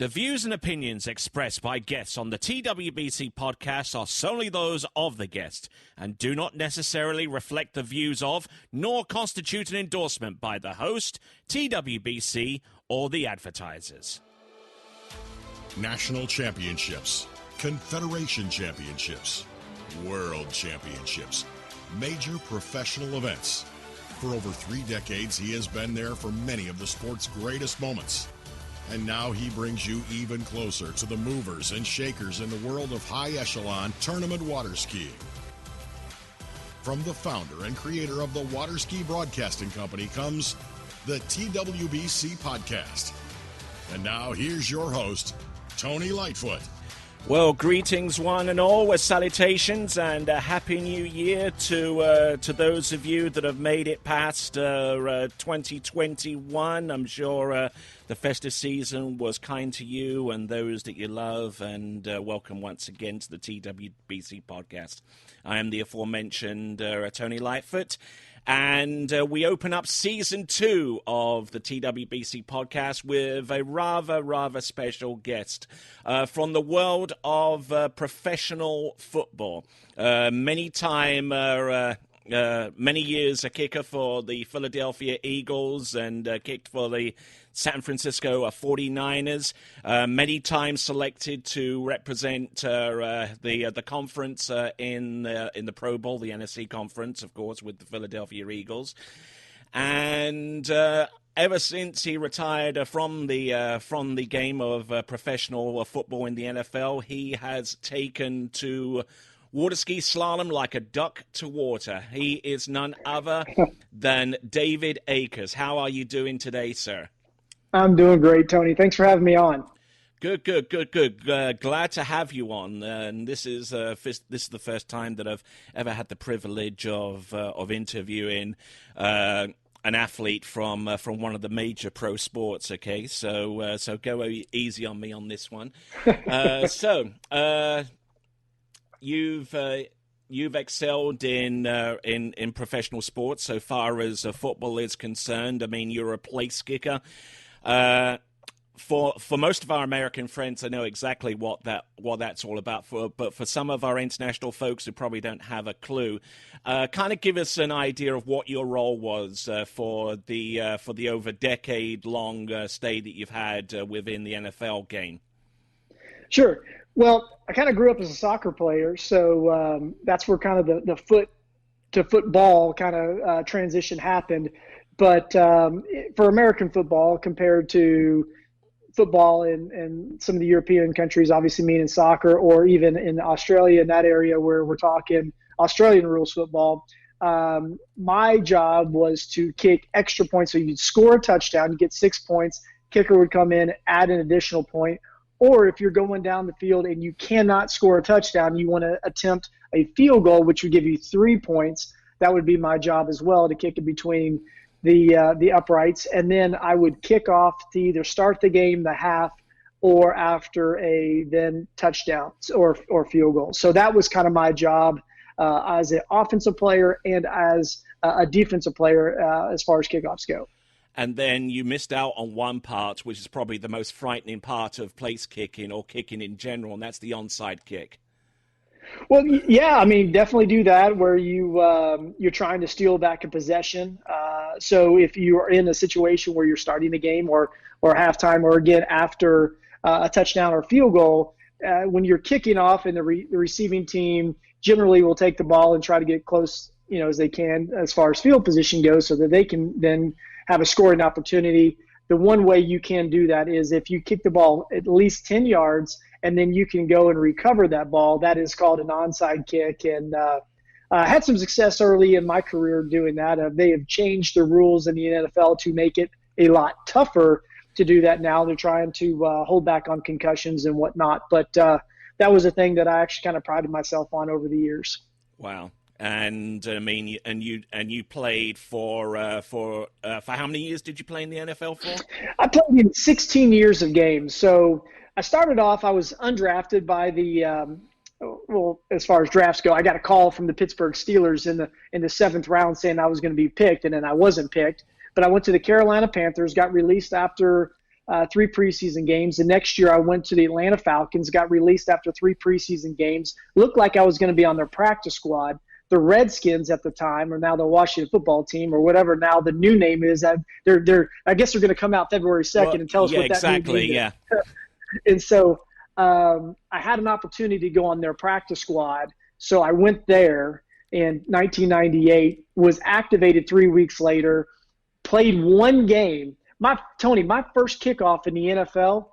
The views and opinions expressed by guests on the TWBC podcast are solely those of the guest and do not necessarily reflect the views of, nor constitute an endorsement by the host, TWBC, or the advertisers. National championships, Confederation championships, World championships, major professional events. For over 3 decades, he has been there for many of the sport's greatest moments. And now he brings you even closer to the movers and shakers in the world of high-echelon tournament water skiing. From the founder and creator of the Water Ski Broadcasting Company comes the TWBC Podcast. And now here's your host, Tony Lightfoot. Well, greetings one and all, with salutations, and a happy new year to those of you that have made it past 2021. I'm sure the festive season was kind to you and those that you love, and welcome once again to the TWBC podcast. I am the aforementioned Tony Lightfoot. And we open up season 2 of the TWBC podcast with a rather special guest from the world of professional football. Many years a kicker for the Philadelphia Eagles and kicked for the San Francisco 49ers. Many times selected to represent the conference in the Pro Bowl, the NFC conference, of course, with the Philadelphia Eagles. And ever since he retired from the game of professional football in the NFL, he has taken to water ski slalom like a duck to water. He is none other than David Akers. How are you doing today, sir? I'm doing great, Tony. Thanks for having me on. Good. Glad to have you on. And this is the first time that I've ever had the privilege of interviewing an athlete from one of the major pro sports. Okay, so go easy on me on this one. You've excelled in professional sports so far as football is concerned. I mean, you're a place kicker. For most of our American friends, I know exactly what that's all about. But for some of our international folks who probably don't have a clue, kind of give us an idea of what your role was for the over decade-long stay that you've had within the NFL game. Sure. Well, I kind of grew up as a soccer player, so that's where kind of the foot to football kind of transition happened. But for American football, compared to football in some of the European countries, obviously meaning soccer, or even in Australia, in that area where we're talking Australian rules football, my job was to kick extra points. So you'd score a touchdown, you get 6 points, kicker would come in, add an additional point. Or if you're going down the field and you cannot score a touchdown, you want to attempt a field goal, which would give you 3 points. That would be my job as well, to kick in between the uprights. And then I would kick off to either start the game, the half, or after a then touchdown or field goal. So that was kind of my job as an offensive player and as a defensive player as far as kickoffs go. And then you missed out on one part, which is probably the most frightening part of place kicking or kicking in general, and that's the onside kick. Well, yeah, I mean, definitely do that where you're trying to steal back a possession. So if you are in a situation where you're starting the game or halftime, or again after a touchdown or field goal, when you're kicking off, and the receiving team generally will take the ball and try to get close, as they can as far as field position goes, so that they can then have a scoring opportunity. The one way you can do that is if you kick the ball at least 10 yards and then you can go and recover that ball. That is called an onside kick. And I had some success early in my career doing that. They have changed the rules in the NFL to make it a lot tougher to do that now. They're trying to hold back on concussions and whatnot. But that was a thing that I actually kind of prided myself on over the years. Wow. And I mean, and you played for how many years did you play in the NFL for? I played in 16 years of games. So I started off, I was undrafted by the as far as drafts go. I got a call from the Pittsburgh Steelers in the 7th round saying I was going to be picked, and then I wasn't picked. But I went to the Carolina Panthers, got released after 3 preseason games. The next year I went to the Atlanta Falcons, got released after 3 preseason games, looked like I was going to be on their practice squad. The Redskins at the time, or now the Washington football team, or whatever now the new name is, I guess they're going to come out February 2nd and tell us what that new name is. And so I had an opportunity to go on their practice squad. So I went there in 1998, was activated 3 weeks later, played 1 game. My first kickoff in the NFL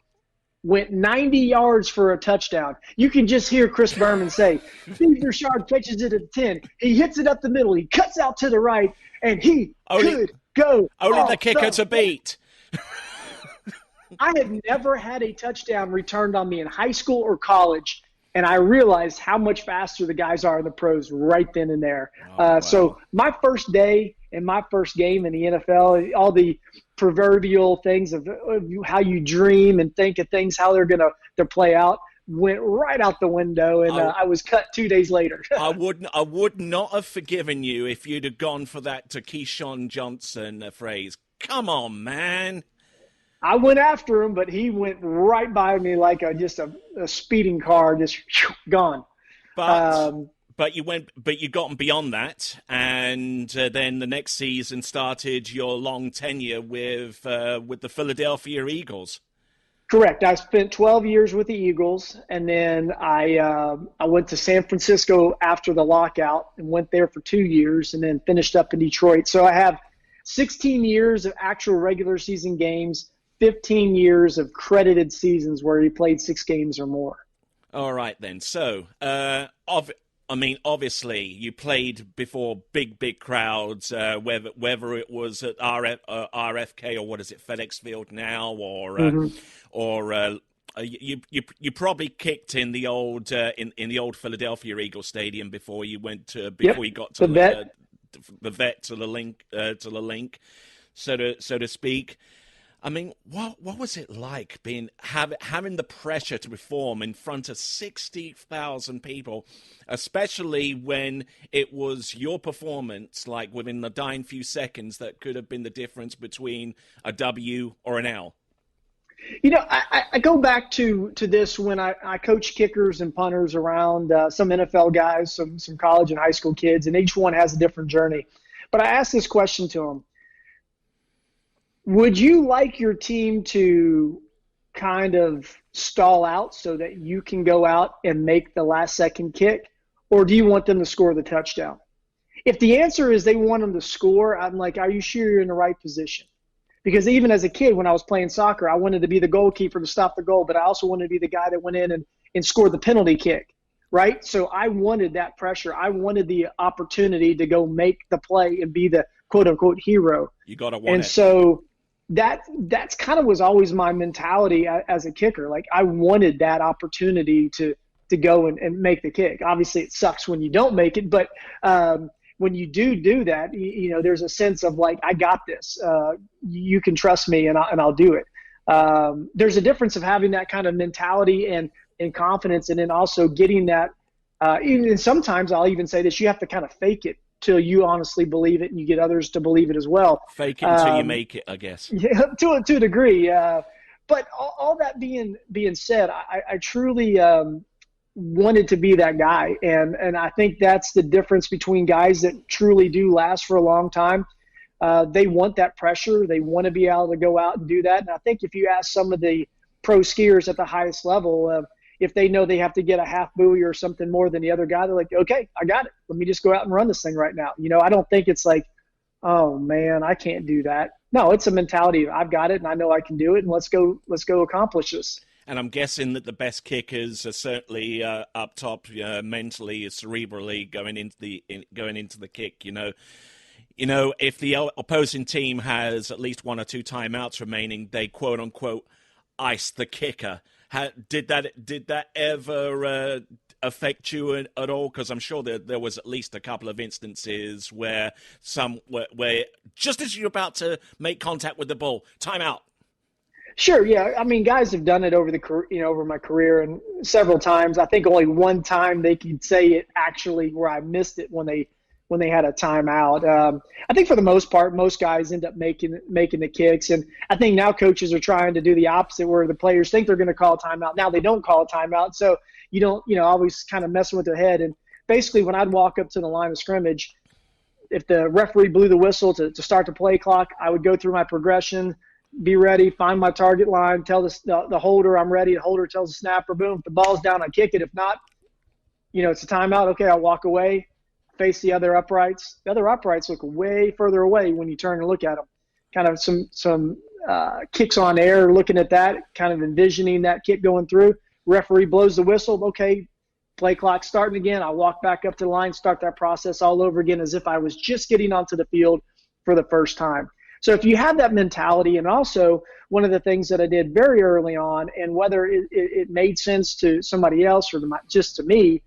went 90 yards for a touchdown. You can just hear Chris Berman say, Steve Richard catches it at 10. He hits it up the middle. He cuts out to the right, and he could go. Only the kicker to beat. I had never had a touchdown returned on me in high school or college, and I realized how much faster the guys are in the pros right then and there. Wow. So my first day and my first game in the NFL, all the proverbial things of how you dream and think of things, how they're going to play out, went right out the window, and I was cut 2 days later. I would not have forgiven you if you'd have gone for that to Keyshawn Johnson phrase. Come on, man. I went after him, but he went right by me like just a speeding car, just gone. But you got beyond that, and then the next season started your long tenure with the Philadelphia Eagles. Correct. I spent 12 years with the Eagles, and then I went to San Francisco after the lockout and went there for 2 years, and then finished up in Detroit. So I have 16 years of actual regular season games, 15 years of credited seasons where he played 6 games or more. All right, then. So, obviously, you played before big crowds, whether it was at RFK or what is it, FedEx Field now, or you probably kicked in the old in the old Philadelphia Eagles Stadium before you got to the vet to the link, so to speak. I mean, what was it like having the pressure to perform in front of 60,000 people, especially when it was your performance, like within the dying few seconds, that could have been the difference between a W or an L? You know, I go back to this when I coach kickers and punters around some NFL guys, some college and high school kids, and each one has a different journey. But I asked this question to them. Would you like your team to kind of stall out so that you can go out and make the last second kick, or do you want them to score the touchdown? If the answer is they want them to score, I'm like, are you sure you're in the right position? Because even as a kid, when I was playing soccer, I wanted to be the goalkeeper to stop the goal, but I also wanted to be the guy that went in and scored the penalty kick, right? So I wanted that pressure. I wanted the opportunity to go make the play and be the quote-unquote hero. You got to want it. And so that's kind of was always my mentality as a kicker. Like, I wanted that opportunity to go and make the kick. Obviously, it sucks when you don't make it, but when you do that, you know, there's a sense of like, I got this. You can trust me, and I'll do it. There's a difference of having that kind of mentality and confidence, and then also getting that. And sometimes I'll even say this: you have to kind of fake it till you honestly believe it, and you get others to believe it as well. Fake it until you make it, I guess. Yeah, to a degree. But all that being said, I truly wanted to be that guy, and I think that's the difference between guys that truly do last for a long time. They want that pressure. They want to be able to go out and do that. And I think if you ask some of the pro skiers at the highest level, if they know they have to get a half buoy or something more than the other guy, they're like, okay, I got it. Let me just go out and run this thing right now. You know, I don't think it's like, oh man, I can't do that. No, it's a mentality of, I've got it and I know I can do it, and let's go accomplish this. And I'm guessing that the best kickers are certainly up top, mentally, cerebrally going into the kick. You know, if the opposing team has at least 1 or 2 timeouts remaining, they quote unquote ice the kicker. Did that ever affect you at all? Because I'm sure there was at least a couple of instances where where just as you're about to make contact with the ball, timeout. Sure, yeah. I mean, guys have done it over my career, and several times. I think only one time they could say it actually where I missed it when they when they had a timeout. I think for the most part, most guys end up making the kicks. And I think now coaches are trying to do the opposite, where the players think they're going to call a timeout. Now they don't call a timeout. So you don't, always kind of messing with their head. And basically when I'd walk up to the line of scrimmage, if the referee blew the whistle to start the play clock, I would go through my progression, be ready, find my target line, tell the holder I'm ready. The holder tells the snapper, boom, if the ball's down, I kick it. If not, it's a timeout. Okay, I'll walk away, face the other uprights. The other uprights look way further away when you turn and look at them. Kind of some kicks on air, looking at that, kind of envisioning that kick going through. Referee blows the whistle. Okay, play clock starting again. I'll walk back up to the line, start that process all over again as if I was just getting onto the field for the first time. So if you have that mentality, and also one of the things that I did very early on, and whether it made sense to somebody else or just to me,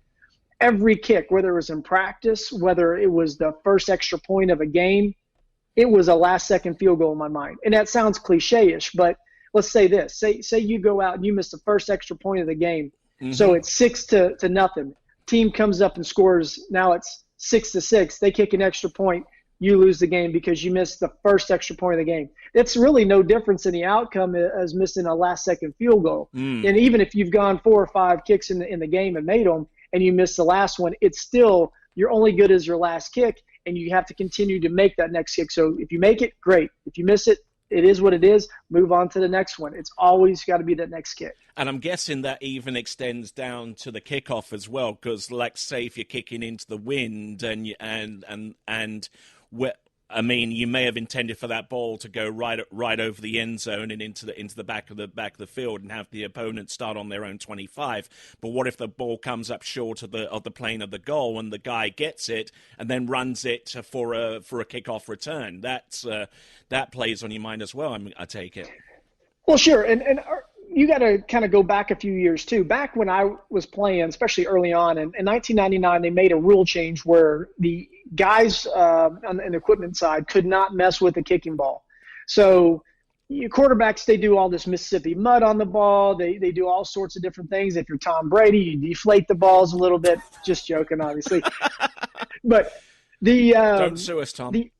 every kick, whether it was in practice, whether it was the first extra point of a game, it was a last-second field goal in my mind. And that sounds cliche-ish, but let's say this. Say you go out and you miss the first extra point of the game. Mm-hmm. So it's 6-0. Team comes up and scores. Now it's 6-6. They kick an extra point. You lose the game because you missed the first extra point of the game. It's really no difference in the outcome as missing a last-second field goal. And even if you've gone 4 or 5 kicks in the game and made them, and you miss the last one, it's still, you're only good as your last kick, and you have to continue to make that next kick. So if you make it, great. If you miss it, it is what it is. Move on to the next one. It's always got to be that next kick. And I'm guessing that even extends down to the kickoff as well, because, like, say if you're kicking into the wind you may have intended for that ball to go right over the end zone and into the back of the field and have the opponent start on their own 25. But what if the ball comes up short of the plane of the goal and the guy gets it and then runs it for a kickoff return? That plays on your mind as well, I take it. Well, sure, and you got to kind of go back a few years too. Back when I was playing, especially early on, in 1999, they made a rule change where the guys on the equipment side could not mess with the kicking ball. So quarterbacks, they do all this Mississippi mud on the ball. They do all sorts of different things. If you're Tom Brady, you deflate the balls a little bit. Just joking, obviously. But don't sue us, Tom. No,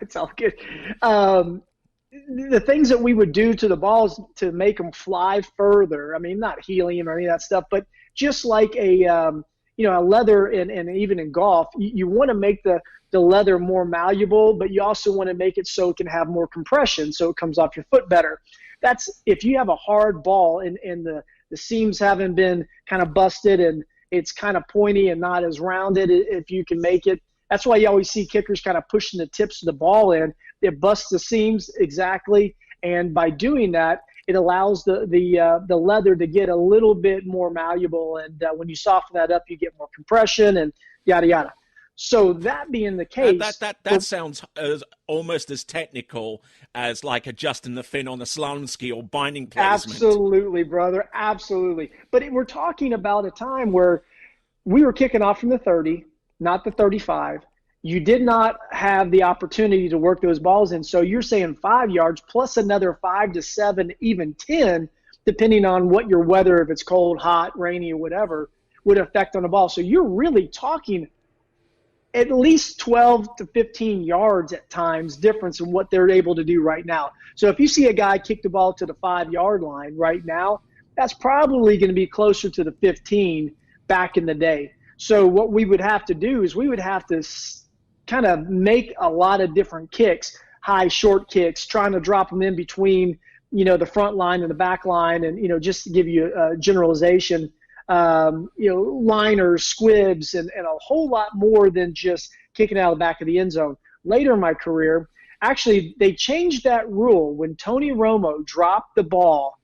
it's all good. The things that we would do to the balls to make them fly further, I mean, not helium or any of that stuff, but just like a leather, and even in golf, you want to make the leather more malleable, but you also want to make it so it can have more compression so it comes off your foot better. That's if you have a hard ball and the seams haven't been kind of busted and it's kind of pointy and not as rounded, if you can make it. That's why you always see kickers kind of pushing the tips of the ball in. It busts the seams exactly, and by doing that, it allows the leather to get a little bit more malleable, and when you soften that up, you get more compression and yada yada. So that being the case, that sounds almost as technical as like adjusting the fin on a slalom ski or binding placement. Absolutely, brother, absolutely. But we're talking about a time where we were kicking off from the 30, not the 35. You did not have the opportunity to work those balls in. So you're saying 5 yards plus another 5 to 7, even 10, depending on what your weather, if it's cold, hot, rainy, or whatever, would affect on the ball. So you're really talking at least 12 to 15 yards at times difference in what they're able to do right now. So if you see a guy kick the ball to the 5-yard line right now, that's probably going to be closer to the 15 back in the day. So what we would have to do is we would have to kind of make a lot of different kicks, high, short kicks, trying to drop them in between, the front line and the back line. And, just to give you a generalization, liners, squibs, and a whole lot more than just kicking out of the back of the end zone. Later in my career, actually, they changed that rule when Tony Romo dropped the ball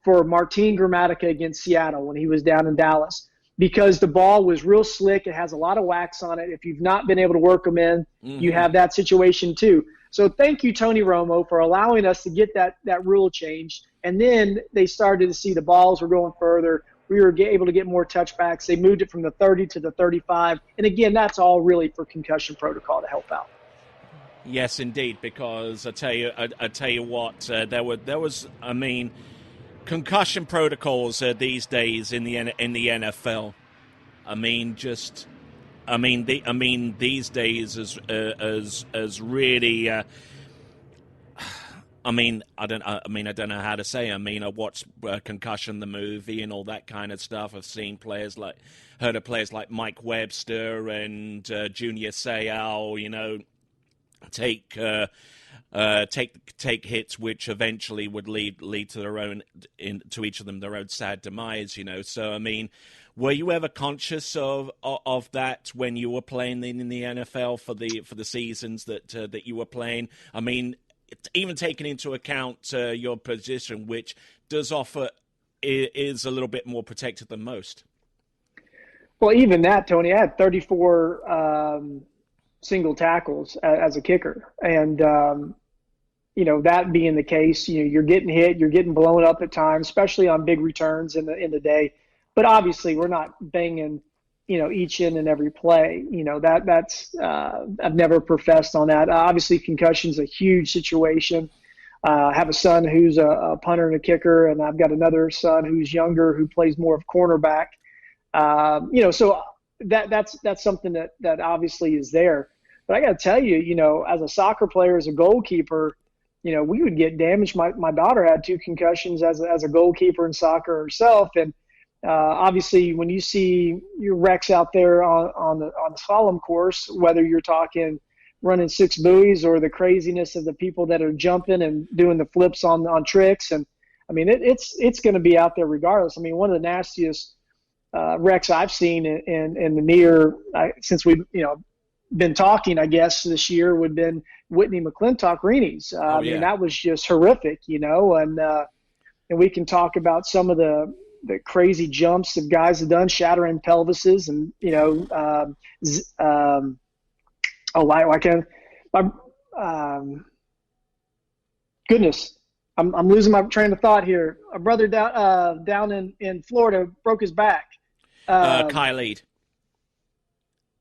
for Martin Gramatica against Seattle when he was down in Dallas. Because the ball was real slick. It has a lot of wax on it. If you've not been able to work them in, you have that situation too. So thank you, Tony Romo, for allowing us to get that rule changed. And then they started to see the balls were going further. We were able to get more touchbacks. They moved it from the 30 to the 35. And again, that's all really for concussion protocol to help out. Yes, indeed, because I tell you what, there was concussion protocols these days in the NFL. I mean, just these days as really. I don't know how to say. I watched Concussion the movie and all that kind of stuff. I've seen heard of players like Mike Webster and Junior Seau, take hits which eventually would lead to to each of them their own sad demise. So were you ever conscious of that when you were playing in the NFL for the seasons that you were playing? Even taking into account your position, which is a little bit more protected than most. Well, even that, Tony, I had 34 single tackles as a kicker. And, that being the case, you're getting hit, you're getting blown up at times, especially on big returns in the day. But obviously we're not banging, each in and every play. That's I've never professed on that. Obviously, concussion's a huge situation. I have a son who's a punter and a kicker, and I've got another son who's younger who plays more of cornerback. So that's something that obviously is there. But I got to tell you, as a soccer player, as a goalkeeper, we would get damaged. My daughter had 2 concussions as a goalkeeper in soccer herself, and obviously, when you see your wrecks out there on the slalom course, whether you're talking running 6 buoys or the craziness of the people that are jumping and doing the flips on tricks, and it's going to be out there regardless. One of the nastiest wrecks I've seen in the near since we've been talking, I guess this year would have been Whitney McClintock Reenies. That was just horrific, and we can talk about some of the crazy jumps that guys have done, shattering pelvises, and goodness, I'm losing my train of thought here. A brother down in Florida broke his back. Kyle Ead.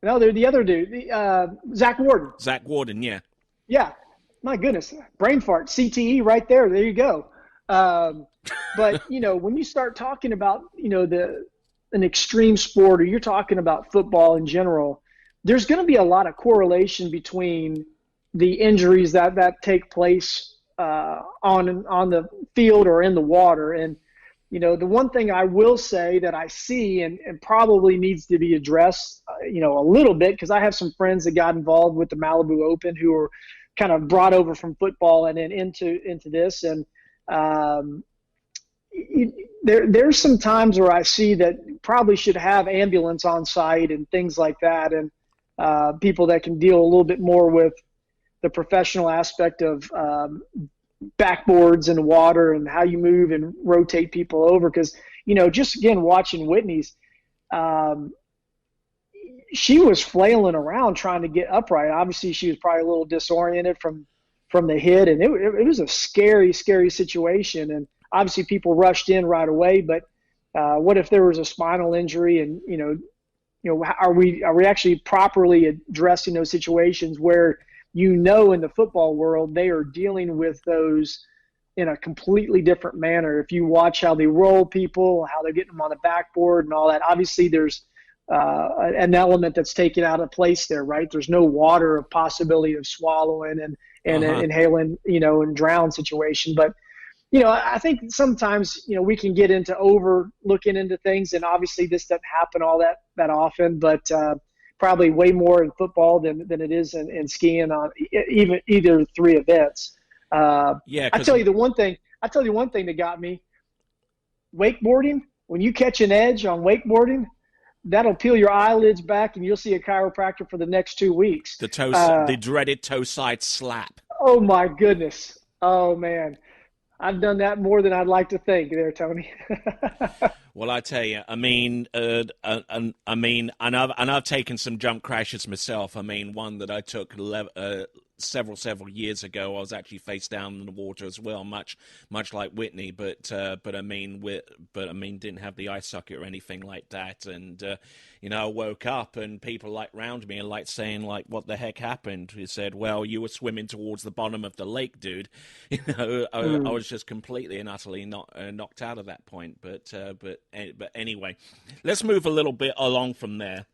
No, they're the other dude, Zach Warden. Zach Warden, yeah. Yeah, my goodness, brain fart, CTE right there. There you go. But when you start talking about an extreme sport, or you're talking about football in general, there's going to be a lot of correlation between the injuries that take place on the field or in the water. And the one thing I will say that I see and probably needs to be addressed, a little bit, because I have some friends that got involved with the Malibu Open who were kind of brought over from football and then into this, and there's some times where I see that probably should have ambulance on site and things like that, and people that can deal a little bit more with the professional aspect of backboards and water and how you move and rotate people over. Because, just again, watching Whitney's, she was flailing around trying to get upright. Obviously, she was probably a little disoriented from the hit, and it was a scary, scary situation. And obviously people rushed in right away, but what if there was a spinal injury, and, are we actually properly addressing those situations where, in the football world, they are dealing with those in a completely different manner. If you watch how they roll people, how they're getting them on the backboard and all that, obviously there's an element that's taken out of place there, right? There's no water of possibility of swallowing and inhaling, and drown situation. But, I think sometimes, we can get into over looking into things, and obviously this doesn't happen all that often, but probably way more in football than it is in skiing on either 3 events. I tell you one thing that got me: wakeboarding. When you catch an edge on wakeboarding, that'll peel your eyelids back, and you'll see a chiropractor for the next 2 weeks. The dreaded toe side slap. Oh my goodness! Oh man, I've done that more than I'd like to think there, Tony. Well, I tell you, and I've taken some jump crashes myself. One that I took several years ago, I was actually face down in the water as well, much like Whitney, but didn't have the eye socket or anything like that. And I woke up and people around me and saying what the heck happened? He said, well, you were swimming towards the bottom of the lake, dude. I was just completely and utterly knocked out at that point. But anyway, let's move a little bit along from there.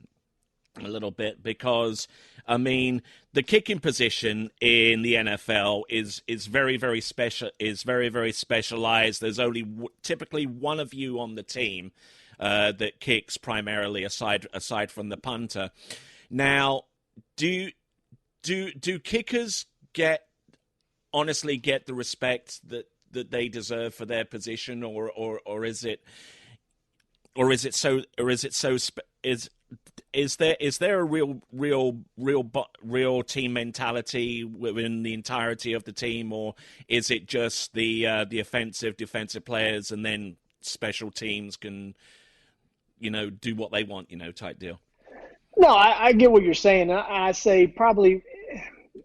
a little bit, because I mean the kicking position in the NFL is very very special, is very very specialized. There's only typically one of you on the team that kicks primarily, aside from the punter. Now, do kickers honestly get the respect that they deserve for their position, or is it is there a real team mentality within the entirety of the team, or is it just the offensive defensive players and then special teams can do what they want, type deal? No, I get what you're saying. I say probably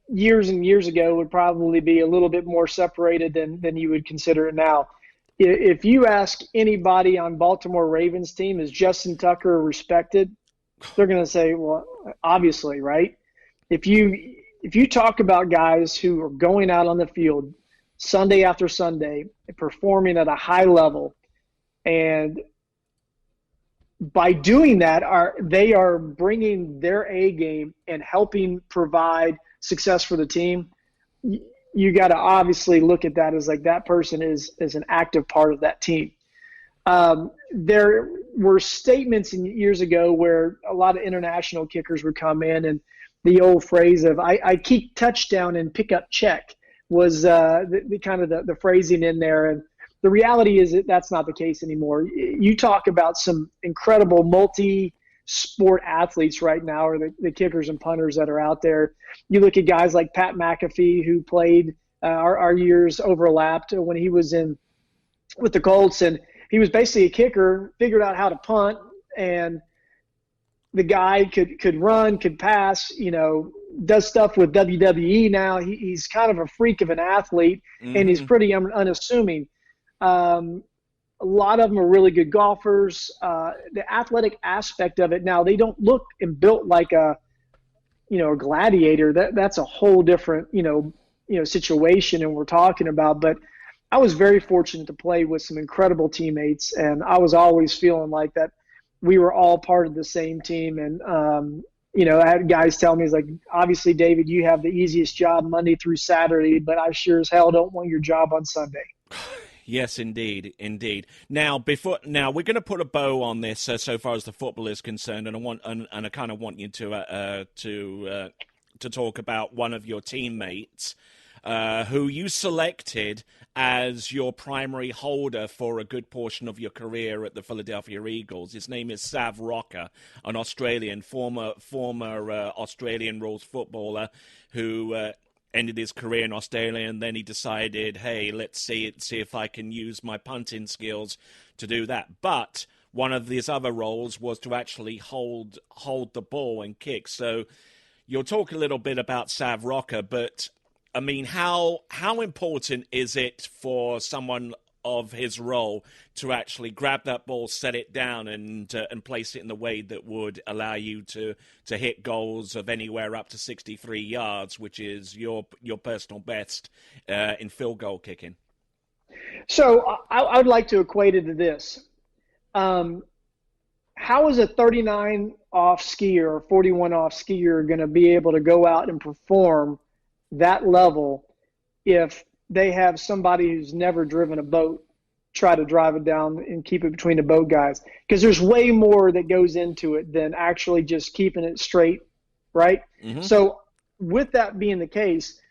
years and years ago would probably be a little bit more separated than you would consider it now. If you ask anybody on Baltimore Ravens team, is Justin Tucker respected? They're going to say, well, obviously, right? If you talk about guys who are going out on the field Sunday after Sunday, performing at a high level, and by doing that, they are bringing their A game and helping provide success for the team. You got to obviously look at that as like that person is an active part of that team. There were statements years ago where a lot of international kickers would come in, and the old phrase of I kick touchdown and pick up check was the kind of the phrasing in there. And the reality is that that's not the case anymore. You talk about some incredible multi-sport athletes right now, or the kickers and punters that are out there. You look at guys like Pat McAfee, who played our years overlapped when he was with the Colts, and he was basically a kicker, figured out how to punt, and the guy could run, could pass, does stuff with WWE now. He's kind of a freak of an athlete, and he's pretty unassuming. A lot of them are really good golfers. The athletic aspect of it now, they don't look and built like a gladiator. That's a whole different, situation, and we're talking about. But I was very fortunate to play with some incredible teammates, and I was always feeling like that we were all part of the same team. And, I had guys tell me, it's like, obviously, David, you have the easiest job Monday through Saturday, but I sure as hell don't want your job on Sunday. Yes, indeed. Now, we're going to put a bow on this so far as the football is concerned, and I kind of want you to talk about one of your teammates who you selected as your primary holder for a good portion of your career at the Philadelphia Eagles. His name is Sav Rocca, an Australian former Australian rules footballer who ended his career in Australia, and then he decided, hey, let's see if I can use my punting skills to do that. But one of his other roles was to actually hold the ball and kick. So you'll talk a little bit about Sav Rocca, but I mean, how important is it for someone of his role to actually grab that ball, set it down, and place it in the way that would allow you to hit goals of anywhere up to 63 yards, which is your personal best in field goal kicking? So I would like to equate it to this. How is a 39 off skier or 41 off skier going to be able to go out and perform that level if they have somebody who's never driven a boat try to drive it down and keep it between the boat guys? Because there's way more that goes into it than actually just keeping it straight, right? Mm-hmm. So with that being the case,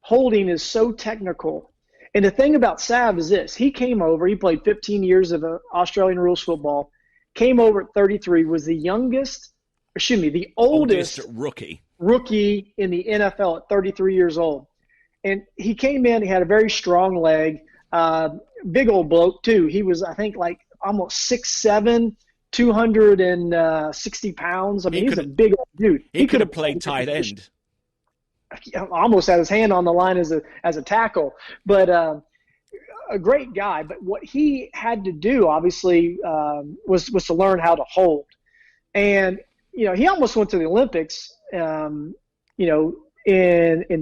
holding is so technical. And the thing about Sav is this: he came over, he played 15 years of Australian rules football, came over at 33, was the oldest rookie in the NFL at 33 years old. And he came in, he had a very strong leg, big old bloke too. He was, I think, like almost 6'7", 260 pounds. I mean, he's a big old dude. He could have played tight end. Almost had his hand on the line as a tackle. But a great guy. But what he had to do, obviously, was to learn how to hold. And, he almost went to the Olympics, in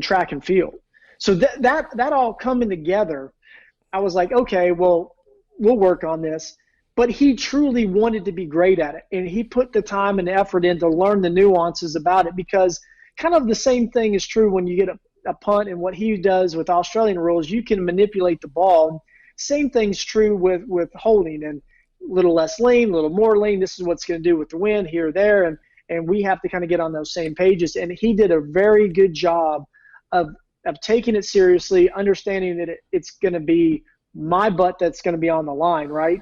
track and field. So that all coming together, I was like, okay, well, we'll work on this. but he truly wanted to be great at it. And he put the time and effort in to learn the nuances about it, because kind of the same thing is true when you get a punt, and what he does with Australian rules, you can manipulate the ball. Same thing's true with holding, and a little less lean, a little more lean. This is what's going to do with the wind here or there. And we have to kind of get on those same pages. And he did a very good job of taking it seriously, understanding that it's going to be my butt that's going to be on the line, right?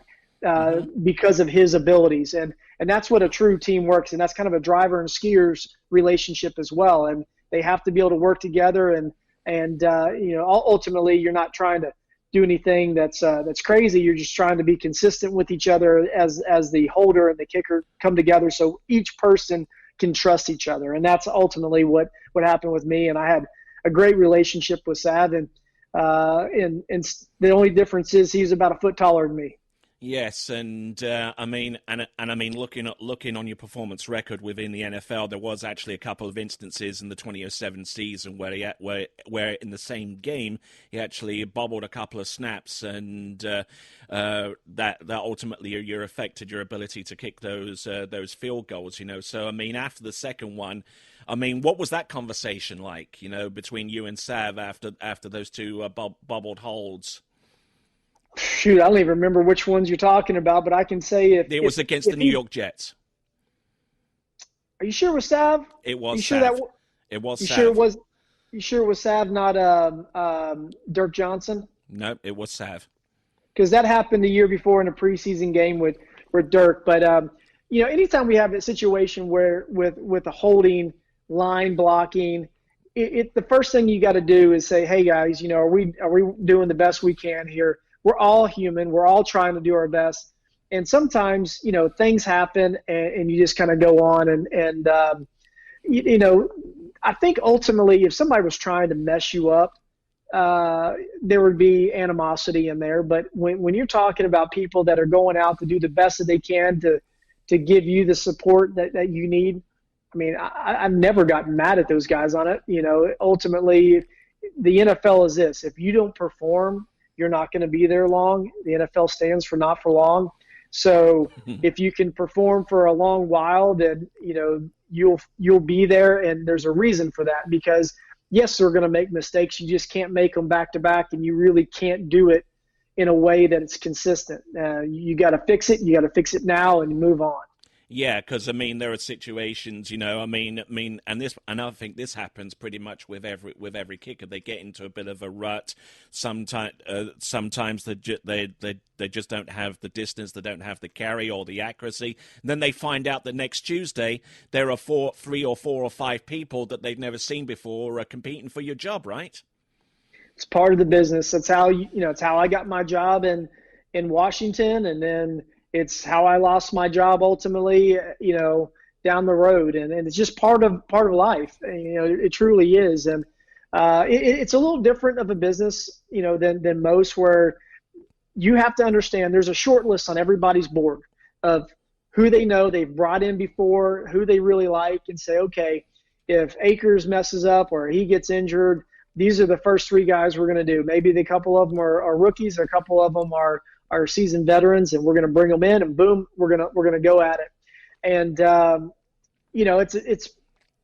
Because of his abilities. And that's what a true team works. And that's kind of a driver and skier's relationship as well. And they have to be able to work together. And ultimately, you're not trying to do anything that's crazy. You're just trying to be consistent with each other as the holder and the kicker come together, so each person can trust each other. And that's ultimately what happened with me. And I had a great relationship with Sav, and the only difference is he's about a foot taller than me. Yes, and I mean, looking on your performance record within the NFL, there was actually a couple of instances in the 2007 season where in the same game he actually bobbled a couple of snaps, and that ultimately affected your ability to kick those field goals. So I mean, after the second one, I mean, what was that conversation like? Between you and Sav after those two bobbled holds. Shoot, I don't even remember which ones you're talking about, but I can say it was against the New York Jets. Are you sure it was Sav? It was. Sure Sav. It was. You Sav. sure it was? You sure it was Sav, not Dirk Johnson? No, it was Sav. Because that happened the year before in a preseason game with Dirk. But anytime we have a situation where with a holding, line blocking, the first thing you got to do is say, hey guys, are we doing the best we can here? We're all human. We're all trying to do our best. And sometimes, things happen and you just kind of go on. And I think ultimately if somebody was trying to mess you up, there would be animosity in there. But when you're talking about people that are going out to do the best that they can to give you the support that you need, I mean, I've never gotten mad at those guys on it. Ultimately, the NFL is this. If you don't perform, you're not going to be there long. The NFL stands for not for long. So if you can perform for a long while, then, you'll be there. And there's a reason for that, because yes, they're going to make mistakes. You just can't make them back to back, and you really can't do it in a way that it's consistent. You got to fix it. You got to fix it now and move on. Yeah, because I mean, there are situations, and I think this happens pretty much with every kicker. They get into a bit of a rut. Sometimes they just don't have the distance, they don't have the carry or the accuracy. And then they find out that next Tuesday there are 3 or 4 or 5 people that they've never seen before competing for your job, right? It's part of the business. That's how it's how I got my job in Washington, and then it's how I lost my job ultimately, down the road. And it's just part of life. It truly is. And it's a little different of a business, than most, where you have to understand there's a short list on everybody's board of who they know they've brought in before, who they really like, and say, okay, if Akers messes up or he gets injured, these are the first 3 guys we're going to do. Maybe a couple of them are rookies, or a couple of them are seasoned veterans, and we're going to bring them in, and boom, we're going to go at it. And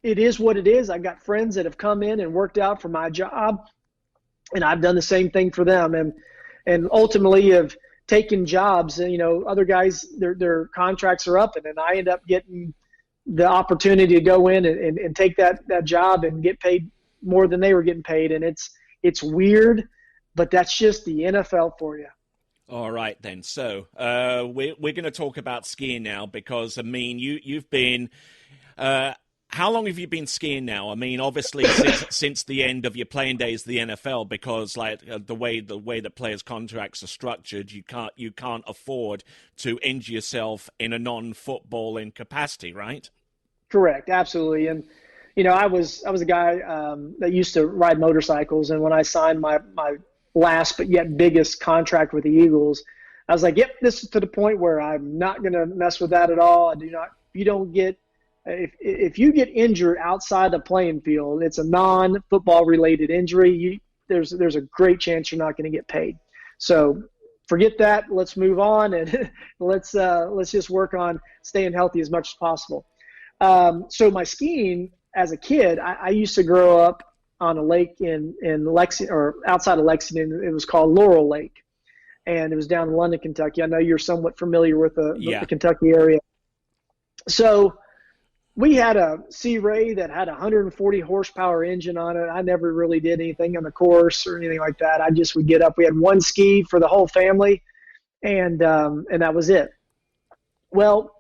it is what it is. I've got friends that have come in and worked out for my job, and I've done the same thing for them. And ultimately have taken jobs, and other guys, their contracts are up, and then I end up getting the opportunity to go in and take that job and get paid more than they were getting paid. And it's weird, but that's just the NFL for you. All right, then. So we're going to talk about skiing now, because, I mean, you've been how long have you been skiing now? I mean, obviously since the end of your playing days of the NFL, because the way that players' contracts are structured, you can't afford to injure yourself in a non-footballing capacity, right? Correct, absolutely. And I was a guy that used to ride motorcycles, and when I signed my last but yet biggest contract with the Eagles, I was like, yep, this is to the point where I'm not going to mess with that at all. If you get injured outside the playing field, it's a non-football related injury. There's a great chance you're not going to get paid. So forget that. Let's move on, and let's just work on staying healthy as much as possible. So my skiing as a kid, I used to grow up on a lake in Lexington, or outside of Lexington. It was called Laurel Lake, and it was down in London, Kentucky. I know you're somewhat familiar with the Kentucky area. So we had a Sea Ray that had a 140 horsepower engine on it. I never really did anything on the course or anything like that. I just would get up. We had one ski for the whole family, and that was it. Well,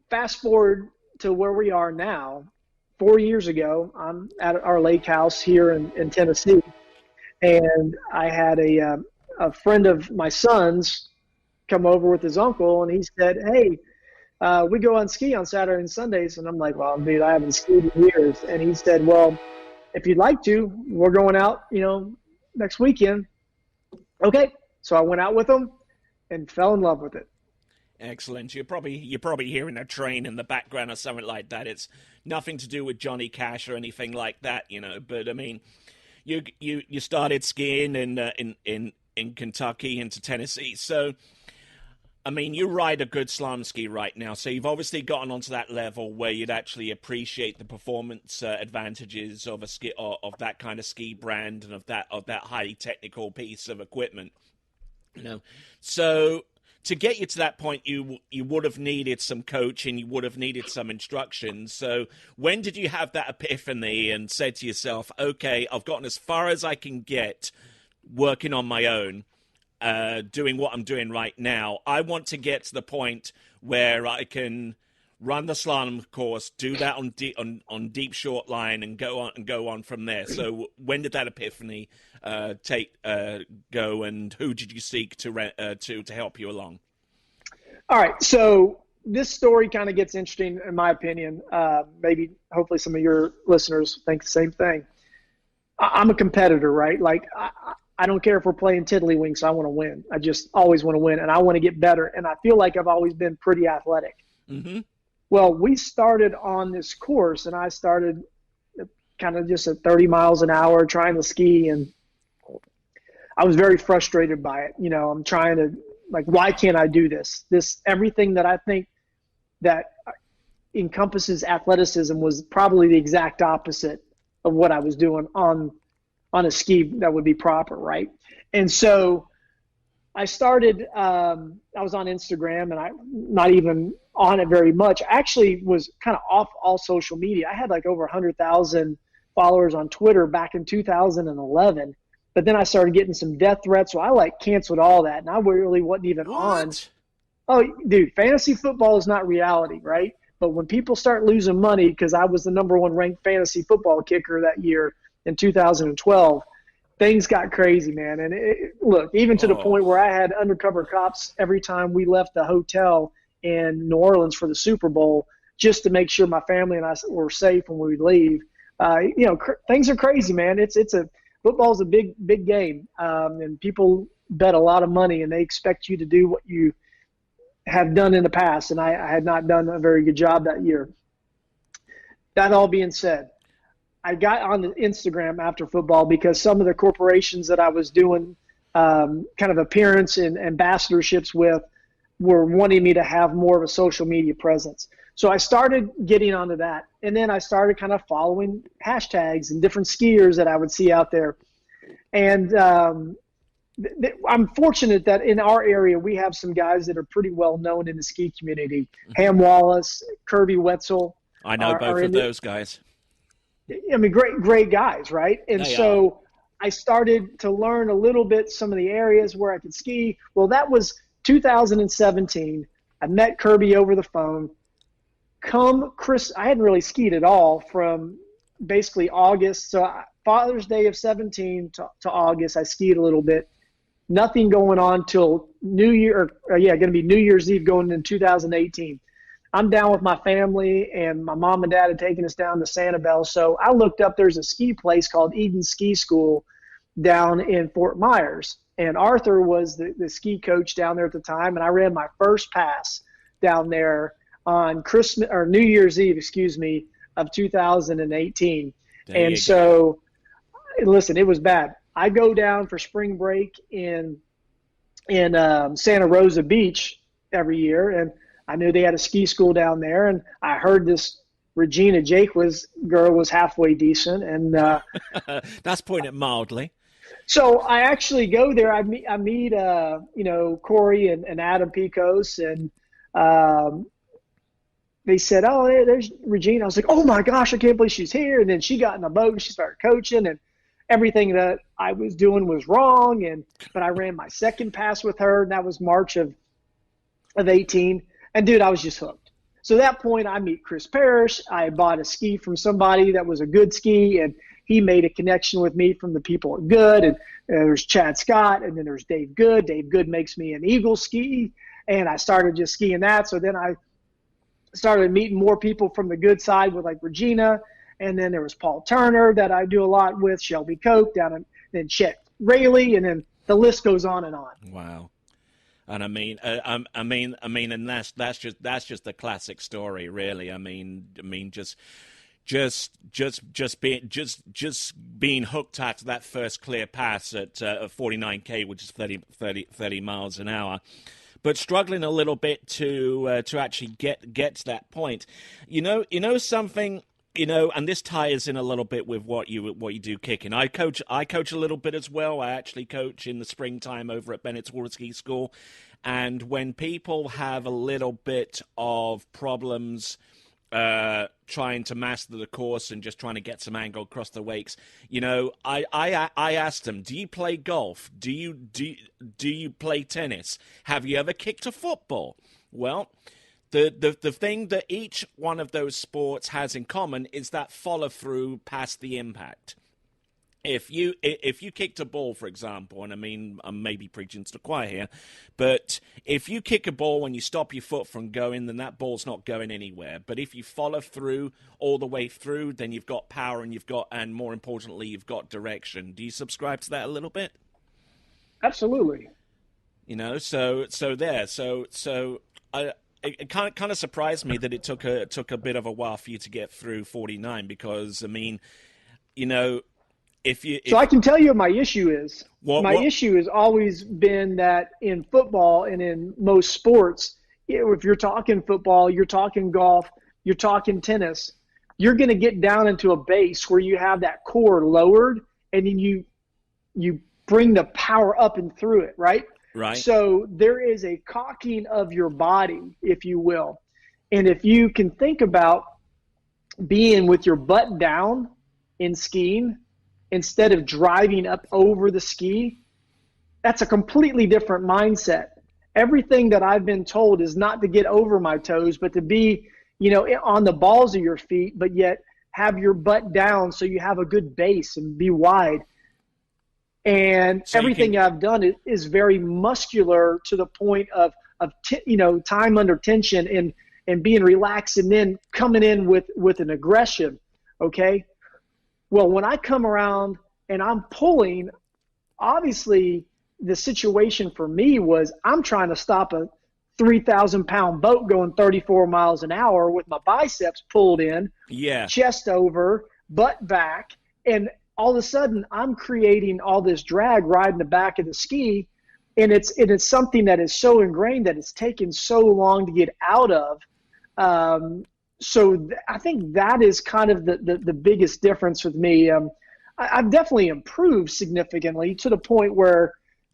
fast forward to where we are now. 4 years ago, I'm at our lake house here in Tennessee, and I had a friend of my son's come over with his uncle, and he said, "Hey, we go on ski on Saturday and Sundays." And I'm like, "Well, dude, I haven't skied in years." And he said, "Well, if you'd like to, we're going out, next weekend." Okay. So I went out with him and fell in love with it. Excellent. You're probably hearing a train in the background or something like that. It's nothing to do with Johnny Cash or anything like that, But I mean, you started skiing in Kentucky into Tennessee, so I mean, you ride a good slalom ski right now, so you've obviously gotten onto that level where you'd actually appreciate the performance advantages of a ski, of that kind of ski brand, and of that highly technical piece of equipment. So to get you to that point, you would have needed some coaching, you would have needed some instruction. So when did you have that epiphany and said to yourself, "Okay, I've gotten as far as I can get working on my own, doing what I'm doing right now. I want to get to the point where I can run the slalom course, do that on deep short line, and go on from there." So when did that epiphany go, and who did you seek to help you along? All right, so this story kind of gets interesting in my opinion. Maybe hopefully some of your listeners think the same thing. I'm a competitor, right? Like I don't care if we're playing tiddlywinks. I want to win. I just always want to win, and I want to get better. And I feel like I've always been pretty athletic. Mm-hmm. Well, we started on this course, and I started kind of just at 30 miles an hour trying to ski, and I was very frustrated by it. I'm trying to, why can't I do this? Everything that I think that encompasses athleticism was probably the exact opposite of what I was doing on a ski that would be proper, right? And so I started, I was on Instagram, and I'm not even on it very much. I actually was kind of off all social media. I had over 100,000 followers on Twitter back in 2011, but then I started getting some death threats, so I canceled all that, and I really wasn't even on. Oh, dude, fantasy football is not reality, right? But when people start losing money, because I was the #1 ranked fantasy football kicker that year in 2012, things got crazy, man. And look, even to the point where I had undercover cops every time we left the hotel in New Orleans for the Super Bowl, just to make sure my family and I were safe when we would leave. Things are crazy, man. Football's a big game, and people bet a lot of money, and they expect you to do what you have done in the past, and I had not done a very good job that year. That all being said, I got on the Instagram after football because some of the corporations that I was doing kind of appearance and ambassadorships with were wanting me to have more of a social media presence. So I started getting onto that, and then I started kind of following hashtags and different skiers that I would see out there. And I'm fortunate that in our area we have some guys that are pretty well known in the ski community. Ham Wallace, Kirby Wetzel. I know both of those guys. I mean, great guys, right? And so I started to learn a little bit some of the areas where I could ski. Well, that was 2017. I met Kirby over the phone. I hadn't really skied at all from basically August. So Father's Day of 17 to August, I skied a little bit. Nothing going on till going to be New Year's Eve going in 2018. I'm down with my family, and my mom and dad had taken us down to Sanibel. So I looked up, there's a ski place called Eden Ski School down in Fort Myers. And Arthur was the ski coach down there at the time, and I ran my first pass down there on New Year's Eve, of 2018. And so, listen, it was bad. I go down for spring break in in Santa Rosa Beach every year, and I knew they had a ski school down there, and I heard this Regina Jaquez girl was halfway decent, and That's putting it mildly. so I actually go there. I meet Corey and Adam Picos, and um, they said, "Oh, there's Regina." I was like, "Oh my gosh, I can't believe she's here!" And then she got in the boat and she started coaching, and everything that I was doing was wrong. But I ran my second pass with her, and that was March of 18. And dude, I was just hooked. So at that point, I meet Chris Parrish. I bought a ski from somebody that was a good ski, and he made a connection with me from the people at Good. And there's Chad Scott, and then there's Dave Good. Dave Good makes me an Eagle ski, and I started just skiing that. So then I started meeting more people from the Good side with like Regina, and then there was Paul Turner that I do a lot with, Shelby Coke then Chet Rayleigh, and then the list goes on and on. Wow. And and that's just the classic story, really. Just being hooked at that first clear pass at 49K, which is 30 miles an hour, but struggling a little bit to actually get to that point. You know something. And this ties in a little bit with what you do kicking. I coach a little bit as well. I actually coach in the springtime over at Bennett's Water Ski School. And when people have a little bit of problems trying to master the course and just trying to get some angle across the wakes, I asked them, do you play golf? Do you play tennis? Have you ever kicked a football? Well, the thing that each one of those sports has in common is that follow through past the impact. If you kicked a ball, for example, and I'm maybe preaching to the choir here, but if you kick a ball and you stop your foot from going, then that ball's not going anywhere. But if you follow through all the way through, then you've got power and more importantly, you've got direction. Do you subscribe to that a little bit? Absolutely. It kind of surprised me that it took a bit of a while for you to get through 49, because So I can tell you what my issue is. My issue has always been that in football and in most sports, if you're talking football, you're talking golf, you're talking tennis, you're going to get down into a base where you have that core lowered, and then you bring the power up and through it, right? Right. So there is a cocking of your body, if you will. And if you can think about being with your butt down in skiing instead of driving up over the ski, that's a completely different mindset. Everything that I've been told is not to get over my toes, but to be, on the balls of your feet, but yet have your butt down so you have a good base and be wide. And so everything I've done is very muscular to the point of time under tension and being relaxed, and then coming in with an aggression. Okay. Well, when I come around and I'm pulling, obviously the situation for me was I'm trying to stop a 3,000-pound boat going 34 miles an hour with my biceps pulled in, chest over, butt back, and all of a sudden I'm creating all this drag riding the back of the ski, and it's something that is so ingrained that it's taken so long to get out of. I think that is kind of the biggest difference with me. I've definitely improved significantly to the point where,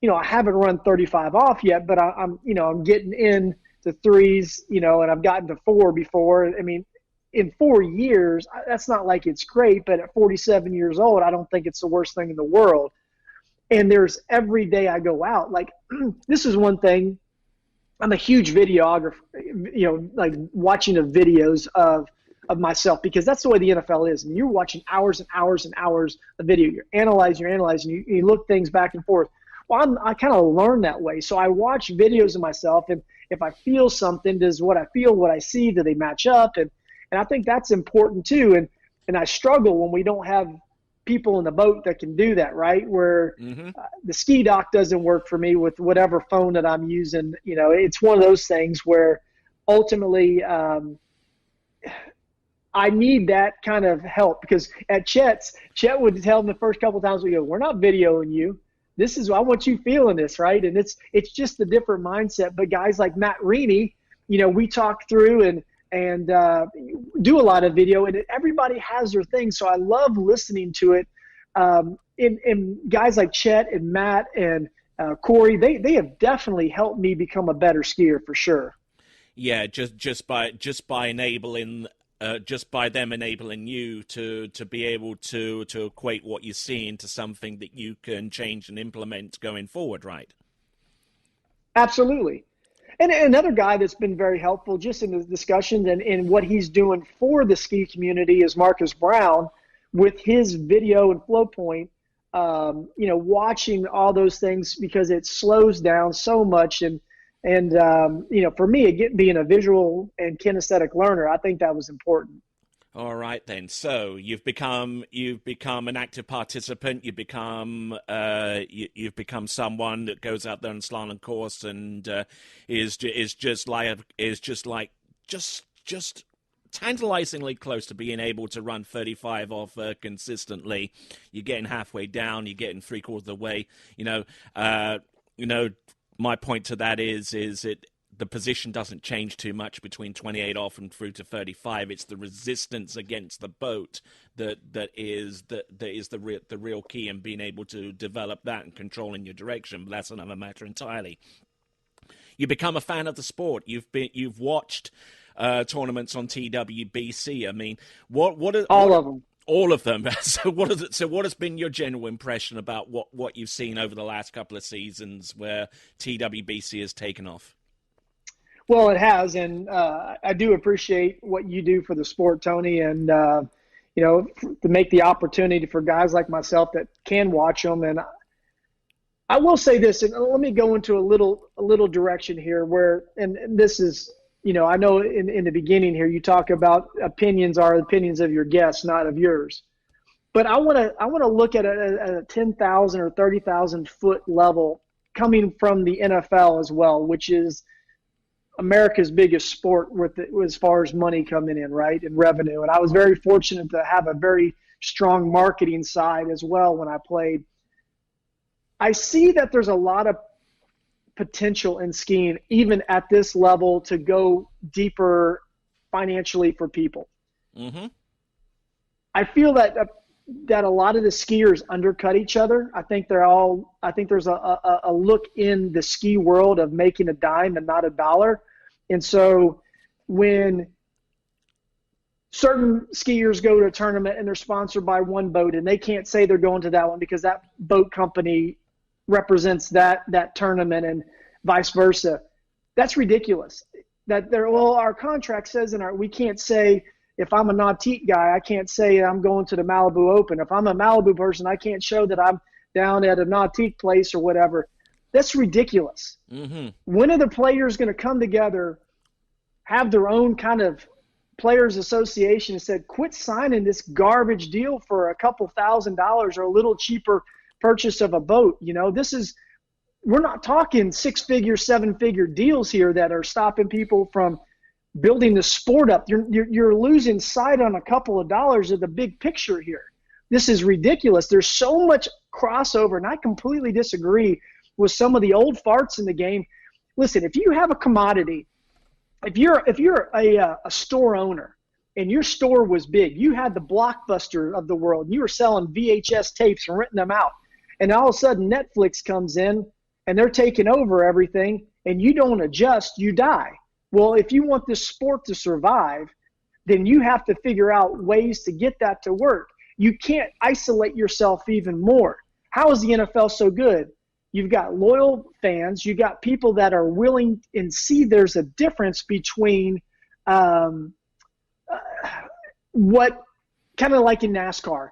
I haven't run 35 off yet, but I'm getting in to threes, and I've gotten to 4 before. In 4 years, that's not like it's great, but at 47 years old, I don't think it's the worst thing in the world. And there's every day I go out, like this is one thing. I'm a huge videographer, like watching the videos of myself, because that's the way the NFL is. And you're watching hours and hours and hours of video. You're analyzing, you look things back and forth. Well, I kind of learn that way. So I watch videos of myself, and if I feel something, does what I feel, what I see, do they match up? And I think that's important too. And I struggle when we don't have people in the boat that can do that, right? Where the ski dock doesn't work for me with whatever phone that I'm using. It's one of those things where ultimately I need that kind of help, because at Chet would tell me the first couple of times we go, we're not videoing you. I want you feeling this, right? And it's just a different mindset. But guys like Matt Reaney, we talk through and do a lot of video, and everybody has their thing. So I love listening to it. And guys like Chet and Matt and Corey, they have definitely helped me become a better skier for sure. Yeah, just by enabling. Just by them enabling you to be able to equate what you see into something that you can change and implement going forward, right? Absolutely. And another guy that's been very helpful just in the discussions and what he's doing for the ski community is Marcus Brown with his video and flow point, watching all those things because it slows down so much. And for me, being a visual and kinesthetic learner, I think that was important. All right, then. So you've become an active participant. You've become someone that goes out there on slalom course and is just tantalizingly close to being able to run 35 off consistently. You're getting halfway down. You're getting 3/4 of the way. My point to that is the position doesn't change too much between 28 off and through to 35. It's the resistance against the boat that is the real key in being able to develop that and controlling your direction. But that's another matter entirely. You become a fan of the sport. You've watched tournaments on TWBC. I mean, what are all of them? All of them. So what has been your general impression about what you've seen over the last couple of seasons where TWBC has taken off? Well, it has, and I do appreciate what you do for the sport, Tony, and to make the opportunity for guys like myself that can watch them. And I will say this, and let me go into a little direction here where, and this is, I know in the beginning here you talk about opinions are opinions of your guests, not of yours. But I want to look at a 10,000 or 30,000 foot level coming from the NFL as well, which is America's biggest sport as far as money coming in, right, and revenue. And I was very fortunate to have a very strong marketing side as well when I played. I see that there's a lot of potential in skiing, even at this level, to go deeper financially for people. Mm-hmm. I feel that a lot of the skiers undercut each other. I think there's a look in the ski world of making a dime and not a dollar. And so when certain skiers go to a tournament and they're sponsored by one boat and they can't say they're going to that one because that boat company represents that tournament and vice versa, that's ridiculous. That our contract says we can't say, if I'm a Nautique guy, I can't say I'm going to the Malibu Open. If I'm a Malibu person, I can't show that I'm down at a Nautique place or whatever. That's ridiculous. Mm-hmm. When are the players going to come together, have their own kind of players association and said, quit signing this garbage deal for a couple $1,000s or a little cheaper purchase of a boat? We're not talking 6-figure, 7-figure deals here that are stopping people from building the sport up. You're losing sight on a couple of dollars of the big picture here. This is ridiculous. There's so much crossover, and I completely disagree with some of the old farts in the game. Listen, if you have a commodity, if you're a store owner and your store was big, you had the Blockbuster of the world, you were selling VHS tapes and renting them out, and all of a sudden Netflix comes in and they're taking over everything, and you don't adjust, you die. Well, if you want this sport to survive, then you have to figure out ways to get that to work. You can't isolate yourself even more. How is the NFL so good? You've got loyal fans. You've got people that are willing and see there's a difference between what kind of like in NASCAR.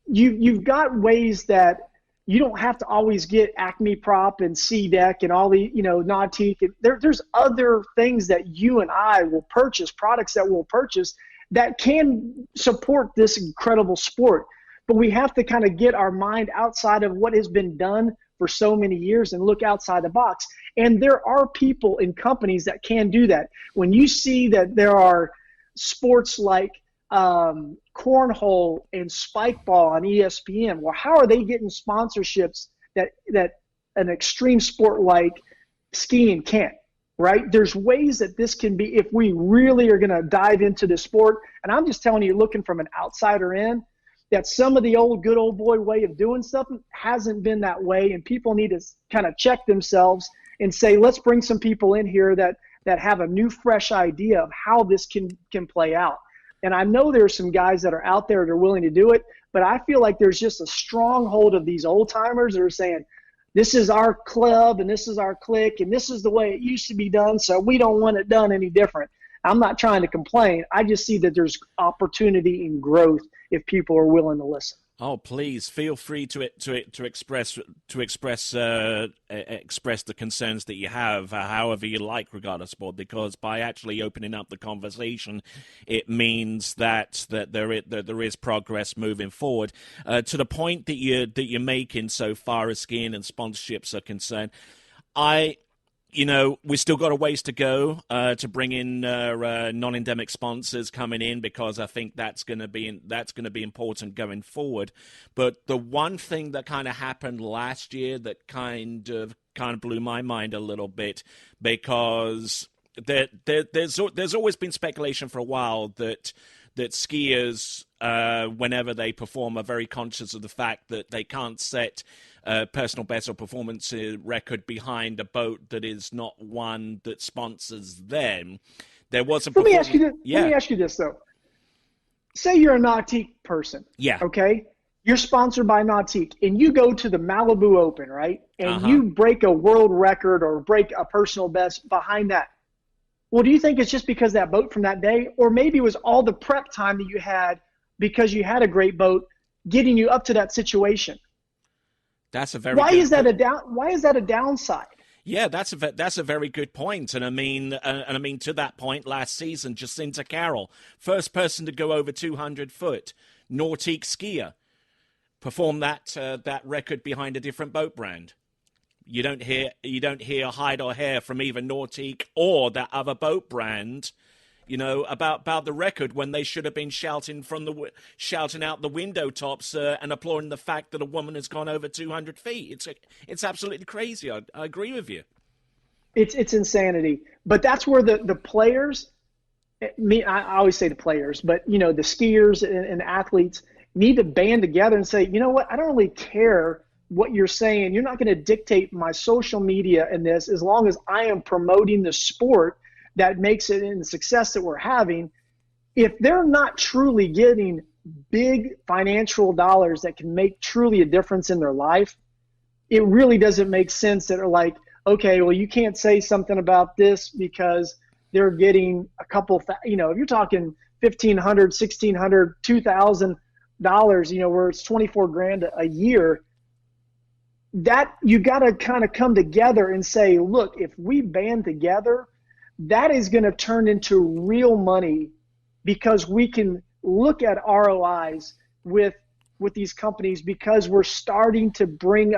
You've got ways that you don't have to always get Acme Prop and C-Deck and all the, Nautique. There's other things that you and I will purchase, products that we'll purchase that can support this incredible sport. But we have to kind of get our mind outside of what has been done for so many years and look outside the box. And there are people in companies that can do that. When you see that there are sports like cornhole and spike ball on ESPN, well, how are they getting sponsorships that an extreme sport like skiing can't, right? There's ways that this can be, if we really are going to dive into the sport. And I'm just telling you, looking from an outsider in, that some of the good old boy way of doing stuff hasn't been that way. And people need to kind of check themselves and say, let's bring some people in here that have a new, fresh idea of how this can play out. And I know there's some guys that are out there that are willing to do it, but I feel like there's just a stronghold of these old timers that are saying, this is our club and this is our clique and this is the way it used to be done, so we don't want it done any different. I'm not trying to complain. I just see that there's opportunity and growth if people are willing to listen. Oh, please feel free to express the concerns that you have, however you like, regarding sport. Because by actually opening up the conversation, it means that there is progress moving forward. To the point that you're making so far as skiing and sponsorships are concerned, we still got a ways to go to bring in non-endemic sponsors coming in, because I think that's going to be important going forward. But the one thing that kind of happened last year that kind of blew my mind a little bit, because there's always been speculation for a while that skiers, whenever they perform, are very conscious of the fact that they can't set personal best or performance record behind a boat that is not one that sponsors them. There was a. Let me ask you this though. Say you're a Nautique person. Yeah. Okay. You're sponsored by Nautique, and you go to the Malibu Open, right? And you break a world record or break a personal best behind that. Well, do you think it's just because that boat from that day, or maybe it was all the prep time that you had because you had a great boat getting you up to that situation? That's a very. Why is that a downside? Yeah, that's a very good point. And I mean, to that point, last season, Jacinta Carroll, first person to go over 200 foot, Nautique skier, performed that record behind a different boat brand. You don't hear hide or hair from either Nautique or that other boat brand, about the record, when they should have been shouting out the window tops and applauding the fact that a woman has gone over 200 feet. It's absolutely crazy. I agree with you. It's insanity. But that's where the players, I always say the players, but the skiers and athletes need to band together and say, you know what, I don't really care what you're saying. You're not going to dictate my social media in this, as long as I am promoting the sport that makes it in the success that we're having. If they're not truly getting big financial dollars that can make truly a difference in their life, it really doesn't make sense that are like, okay, well, you can't say something about this because they're getting a couple, if you're talking $1,500, $1,600, $2,000, where it's 24 grand a year, that you got to kind of come together and say, look, if we band together, that is going to turn into real money, because we can look at ROIs with these companies, because we're starting to bring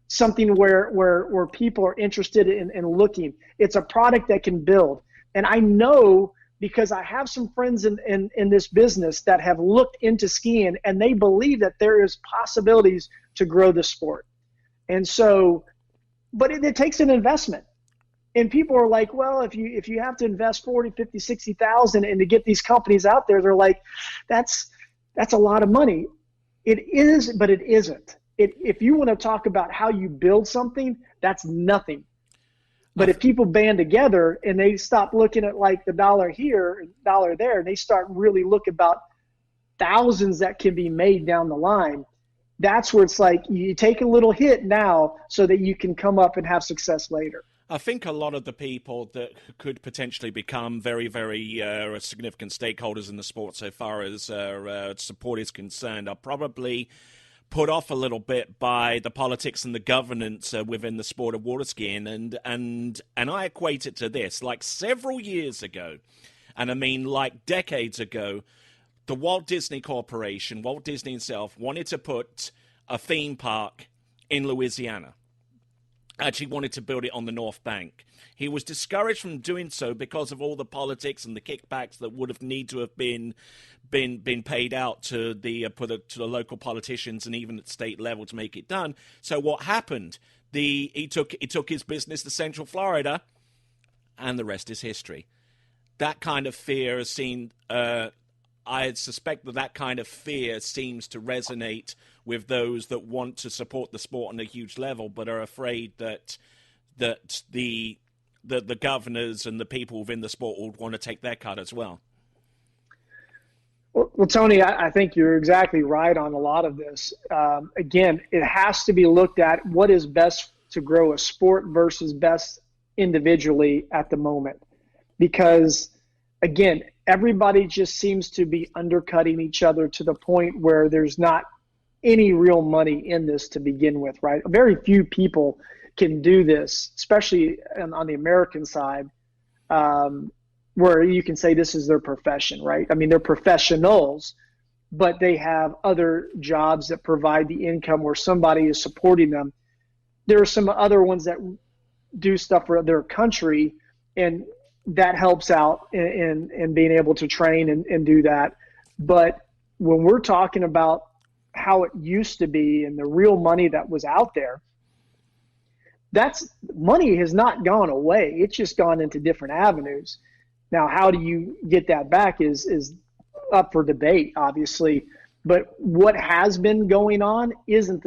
something where people are interested in looking. It's a product that can build. And I know, because I have some friends in this business that have looked into skiing, and they believe that there is possibilities to grow the sport. And so, but it takes an investment. And people are like, well, if you have to invest 40, 50, 60,000 and to get these companies out there, they're like, that's a lot of money. It is, but it isn't. If you want to talk about how you build something, that's nothing. But if people band together and they stop looking at like the dollar here, dollar there, and they start really look about thousands that can be made down the line, that's where it's like you take a little hit now so that you can come up and have success later. I think a lot of the people that could potentially become very, very significant stakeholders in the sport, so far as support is concerned, are probably put off a little bit by the politics and the governance within the sport of water skiing. And I equate it to this. Like several years ago, and I mean like decades ago, the Walt Disney Corporation, Walt Disney himself, wanted to put a theme park in Louisiana. actually wanted to build it on the North Bank. He was discouraged from doing so because of all the politics and the kickbacks that would have need to have been paid out to the local politicians and even at state level to make it done. So what happened? He took his business to Central Florida, and the rest is history. That kind of fear is seen. I suspect that kind of fear seems to resonate with those that want to support the sport on a huge level, but are afraid that the governors and the people within the sport would want to take their cut as well. Well, Tony, I think you're exactly right on a lot of this. Again, it has to be looked at what is best to grow a sport versus best individually at the moment. Because, again, everybody just seems to be undercutting each other to the point where there's not any real money in this to begin with, right? Very few people can do this, especially on the American side, where you can say this is their profession, right? I mean, they're professionals, but they have other jobs that provide the income where somebody is supporting them. There are some other ones that do stuff for their country, and that helps out in being able to train and do that. But when we're talking about how it used to be and the real money that was out there, that's money has not gone away. It's just gone into different avenues. Now, how do you get that back is up for debate, obviously. But what has been going on isn't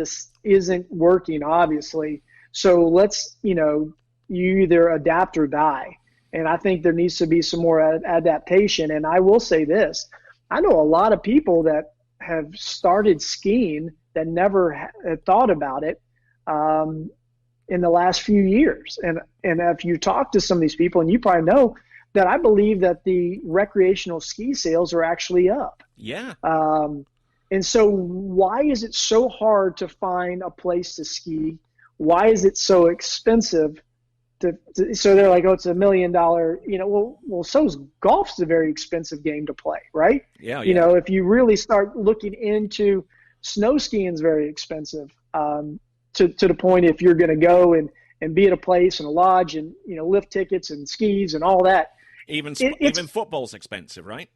working, obviously. So let's, you either adapt or die. And I think there needs to be some more adaptation. And I will say this, I know a lot of people that have started skiing that never had thought about it in the last few years. And if you talk to some of these people, and you probably know that I believe that the recreational ski sales are actually up. Yeah. And so why is it so hard to find a place to ski? Why is it so expensive? So they're like, oh, it's $1 million, well, so's golf's a very expensive game to play, right? Yeah. If you really start looking into snow skiing is very expensive to the point if you're going to go and be at a place and a lodge and, lift tickets and skis and all that. Even football's expensive, right?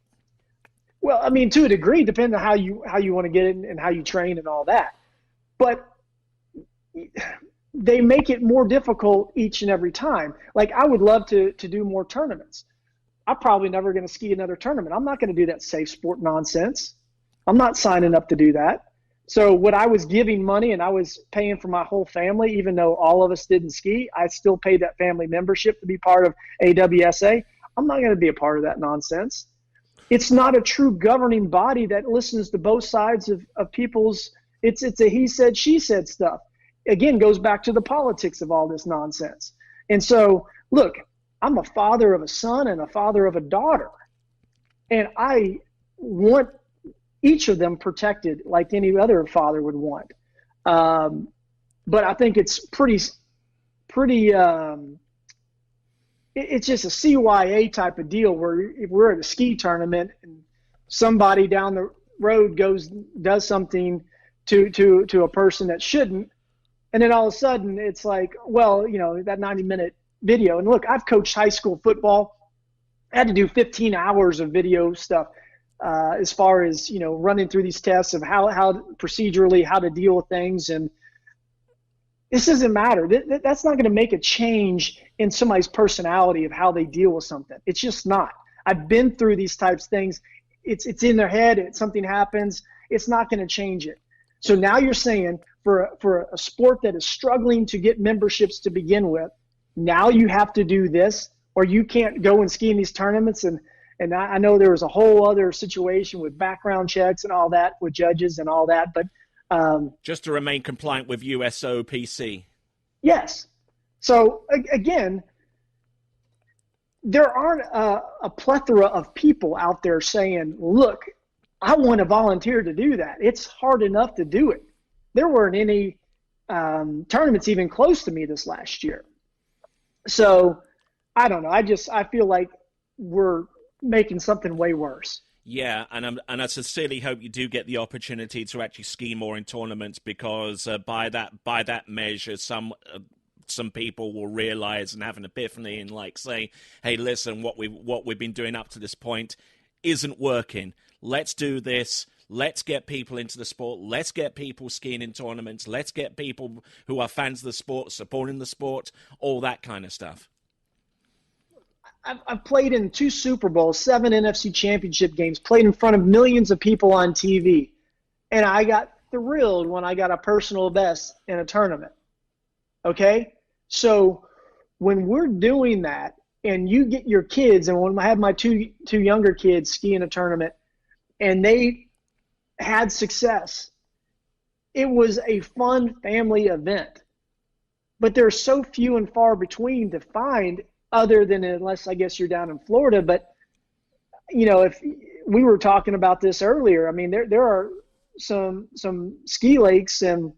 Well, I mean, to a degree, depending on how you want to get it and how you train and all that. But they make it more difficult each and every time. Like, I would love to do more tournaments. I'm probably never going to ski another tournament. I'm not going to do that safe sport nonsense. I'm not signing up to do that. So when I was giving money and I was paying for my whole family, even though all of us didn't ski, I still paid that family membership to be part of AWSA. I'm not going to be a part of that nonsense. It's not a true governing body that listens to both sides of people's – it's a he said, she said stuff. Again, goes back to the politics of all this nonsense. And so, look, I'm a father of a son and a father of a daughter. And I want each of them protected like any other father would want. But I think it's pretty it's just a CYA type of deal where if we're at a ski tournament and somebody down the road does something to a person that shouldn't, and then all of a sudden it's like, well, that 90-minute video. And look, I've coached high school football. I had to do 15 hours of video stuff as far as, running through these tests of how procedurally, how to deal with things. And this doesn't matter. That's not going to make a change in somebody's personality of how they deal with something. It's just not. I've been through these types of things. It's in their head. Something happens. It's not going to change it. So now you're saying for a sport that is struggling to get memberships to begin with, now you have to do this, or you can't go and ski in these tournaments. And I know there was a whole other situation with background checks and all that with judges and all that, but just to remain compliant with USOPC. Yes. So again, there aren't a plethora of people out there saying, look, I want to volunteer to do that. It's hard enough to do it. There weren't any tournaments even close to me this last year. So I don't know. I feel like we're making something way worse. Yeah, and I sincerely hope you do get the opportunity to actually ski more in tournaments, because by that measure, some some people will realize and have an epiphany and like say, hey, listen, what we've been doing up to this point isn't working. Let's do this. Let's get people into the sport. Let's get people skiing in tournaments. Let's get people who are fans of the sport supporting the sport, all that kind of stuff. I've played in 2 Super Bowls, 7 NFC championship games, played in front of millions of people on TV. And I got thrilled when I got a personal best in a tournament. Okay? So when we're doing that and you get your kids, and when I had my two younger kids ski in a tournament and they had success, it was a fun family event. But they're so few and far between to find, other than unless I guess you're down in Florida. But, you know, if we were talking about this earlier, I mean, there are some ski lakes and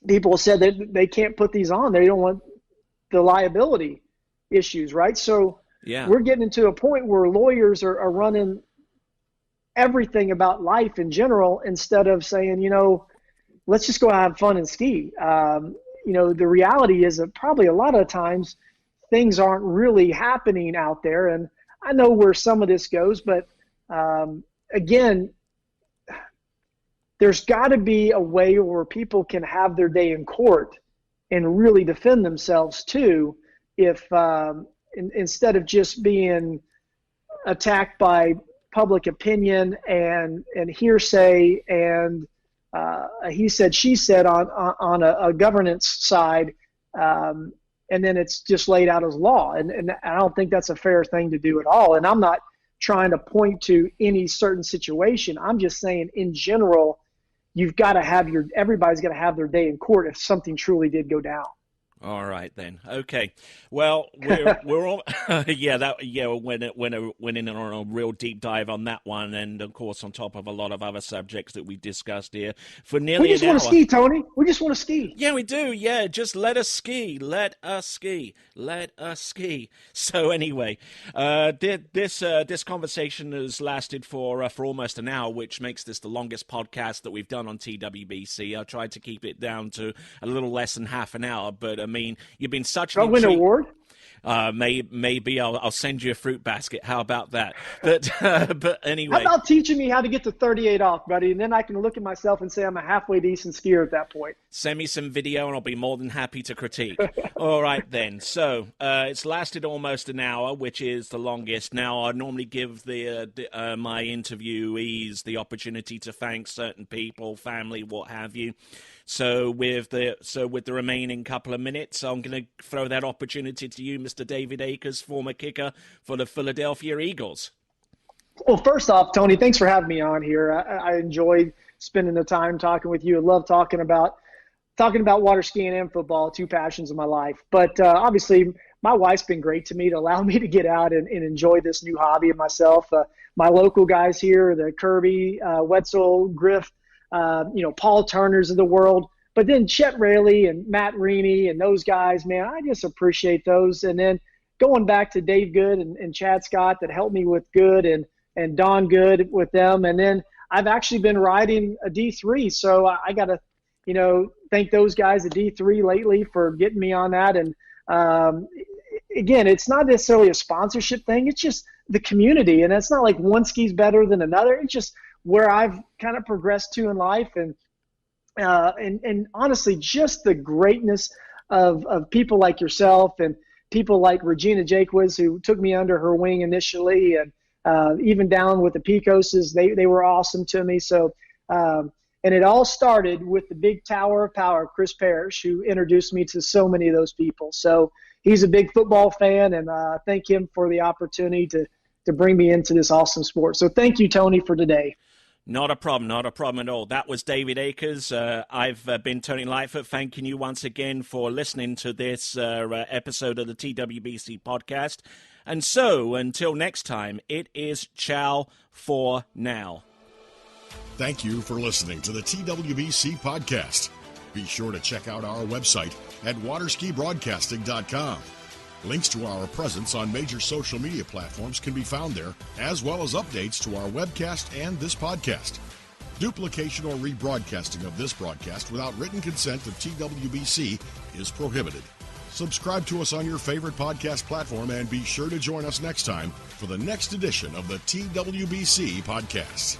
people said that they can't put these on. They don't want the liability issues, right? So yeah, we're getting into a point where lawyers are running everything about life in general instead of saying, you know, let's just go have fun and ski. You know, the reality is that probably a lot of times things aren't really happening out there. And I know where some of this goes, but again, there's got to be a way where people can have their day in court and really defend themselves too, if instead of just being attacked by public opinion and hearsay and he said, she said on a governance side, and then it's just laid out as law. And I don't think that's a fair thing to do at all. And I'm not trying to point to any certain situation. I'm just saying in general, you've got to have everybody's got to have their day in court if something truly did go down. All right then. Okay. Well, we're all went in on a real deep dive on that one, and of course on top of a lot of other subjects that we discussed here for nearly we just an hour. Want to ski, Tony. We just want to ski. Yeah, we do. Yeah, just let us ski. Let us ski. Let us ski. So anyway, this conversation has lasted for almost an hour, which makes this the longest podcast that we've done on TWBC. I tried to keep it down to a little less than half an hour, but I mean, you've been such an win an award? Maybe I'll send you a fruit basket. How about that? But anyway. How about teaching me how to get to 38 off, buddy? And then I can look at myself and say I'm a halfway decent skier at that point. Send me some video and I'll be more than happy to critique. All right, then. So it's lasted almost an hour, which is the longest. Now, I normally give my interviewees the opportunity to thank certain people, family, what have you. So with the remaining couple of minutes, I'm going to throw that opportunity to you, Mr. David Akers, former kicker for the Philadelphia Eagles. Well, first off, Tony, thanks for having me on here. I enjoyed spending the time talking with you. I love talking about water skiing and football, 2 passions of my life. But obviously, my wife's been great to me to allow me to get out and enjoy this new hobby of myself. My local guys here, the Kirby, Wetzel, Griff, Paul Turner's of the world, but then Chet Raley and Matt Reaney and those guys, man, I just appreciate those. And then going back to Dave Good and Chad Scott that helped me with Good and Don Good with them. And then I've actually been riding a D3. So I got to, thank those guys at D3 lately for getting me on that. And again, it's not necessarily a sponsorship thing. It's just the community. And it's not like one ski's better than another. It's just where I've kind of progressed to in life, and honestly, just the greatness of people like yourself and people like Regina Jaquez, who took me under her wing initially, and even down with the Picoses, they were awesome to me. So, and it all started with the big tower of power, Chris Parrish, who introduced me to so many of those people. So he's a big football fan, and thank him for the opportunity to bring me into this awesome sport. So thank you, Tony, for today. Not a problem at all. That was David Akers. I've been Tony Lightfoot, thanking you once again for listening to this episode of the TWBC podcast. And so, until next time, it is ciao for now. Thank you for listening to the TWBC podcast. Be sure to check out our website at waterskibroadcasting.com. Links to our presence on major social media platforms can be found there, as well as updates to our webcast and this podcast. Duplication or rebroadcasting of this broadcast without written consent of TWBC is prohibited. Subscribe to us on your favorite podcast platform and be sure to join us next time for the next edition of the TWBC podcast.